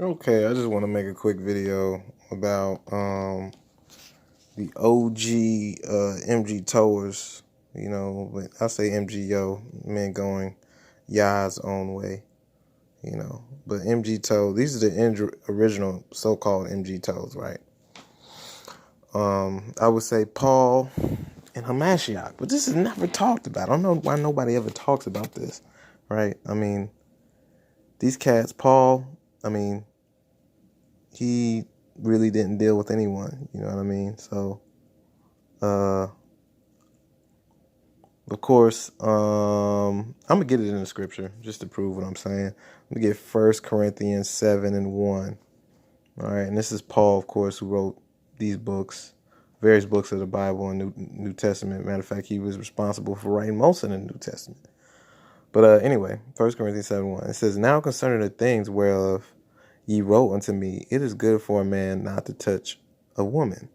Okay, I just want to make a quick video about the OG MGTOWers, but I say MGYOW, men going Yah's own way, But MGTOW, these are the original so-called MGTOWs, right? I would say Paul and Hamashiach, but this is never talked about. I don't know why nobody ever talks about this, right? I mean, these cats, Paul, he really didn't deal with anyone, you know what I mean? So, of course, I'm gonna get it in the scripture just to prove what I'm saying. I'm gonna get 1 Corinthians 7:1. All right, and this is Paul, of course, who wrote these books, various books of the Bible and New Testament. Matter of fact, he was responsible for writing most of the New Testament. But anyway, 1 Corinthians 7:1. It says, "Now concerning the things whereof ye wrote unto me, it is good for a man not to touch a woman."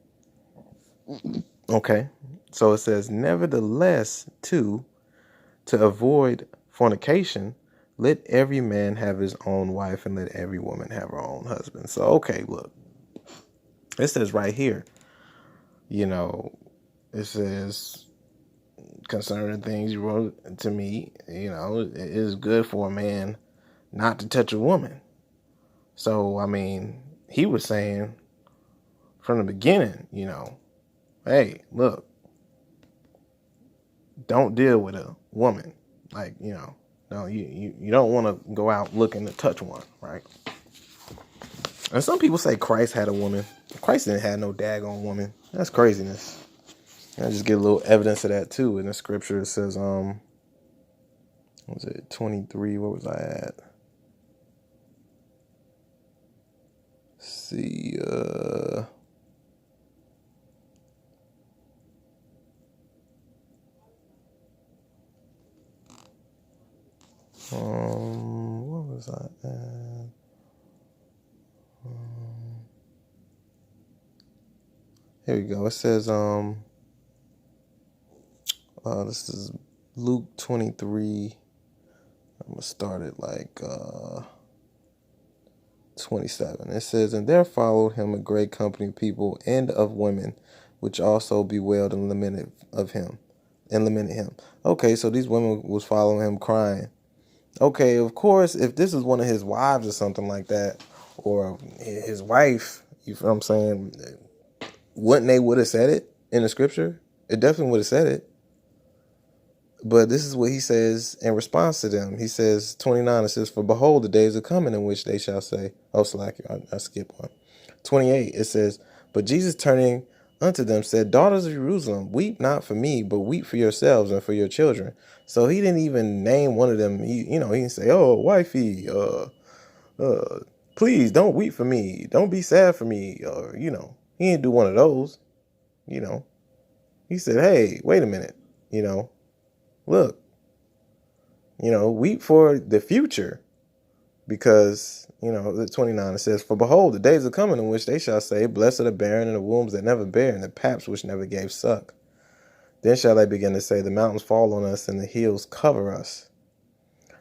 Okay, so it says, "Nevertheless, to avoid fornication, let every man have his own wife, and let every woman have her own husband." So, okay, look, it says right here, it says, concerning things you wrote to me, it is good for a man not to touch a woman. So, he was saying from the beginning, hey, look, don't deal with a woman. Like, no, you don't want to go out looking to touch one, right? And some people say Christ had a woman. Christ didn't have no daggone woman. That's craziness. I just get a little evidence of that too in the scripture. It says, what was it, 23? What was I at? See, what was I at? Here we go. It says, this is Luke 23. I'm gonna start at like 27. It says, "And there followed him a great company of people and of women, which also bewailed and lamented him. Okay, so these women was following him crying. Okay, of course, if this is one of his wives or something like that, or his wife, you know what I'm saying, wouldn't they would have said it in the scripture? It definitely would have said it. But this is what he says in response to them. He says, 29, it says, "For behold, the days are coming in which they shall say," oh, slack, I skip one. 28, it says, "But Jesus turning unto them said, Daughters of Jerusalem, weep not for me, but weep for yourselves and for your children." So he didn't even name one of them. He didn't say, "Oh, wifey, please don't weep for me. Don't be sad for me." Or, he didn't do one of those, He said, "Hey, wait a minute, look, weep for the future." Because, the 29, it says, "For behold, the days are coming in which they shall say, Blessed are the barren and the wombs that never bear, and the paps which never gave suck. Then shall they begin to say, The mountains fall on us, and the hills cover us.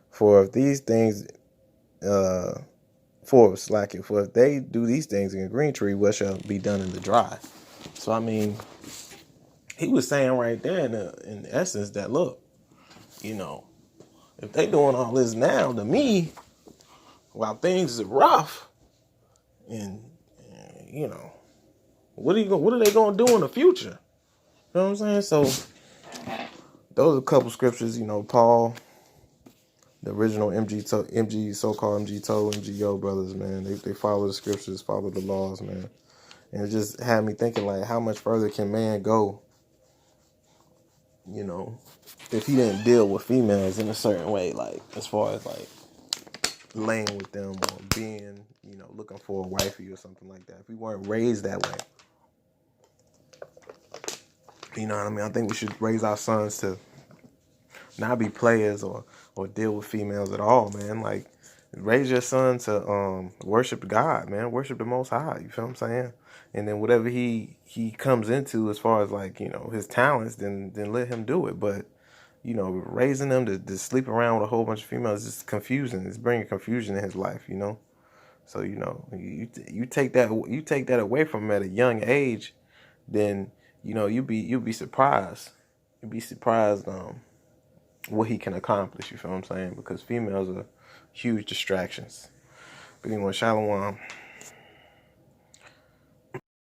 For if these things, for if they do these things in a green tree, what shall be done in the dry?" So, he was saying right there in essence that, look, if they doing all this now to me, while things are rough, and what are they gonna do in the future? You know what I'm saying? So those are a couple scriptures. Paul, the original so-called MGTOW, MGYOW brothers, man. They follow the scriptures, follow the laws, man. And it just had me thinking, like, how much further can man go? If he didn't deal with females in a certain way, like as far as like laying with them or being, looking for a wifey or something like that. If we weren't raised that way, you know what I mean? I think we should raise our sons to not be players or deal with females at all, man. Like, raise your son to worship God, man. Worship the Most High. You feel what I'm saying? And then whatever he comes into as far as like, his talents, then let him do it. But raising them to sleep around with a whole bunch of females is confusing. It's bringing confusion in his life, So you take that away from him at a young age, then you'll be surprised. You'll be surprised what he can accomplish. You feel what I'm saying? Because females are huge distractions. But anyway, Shalom.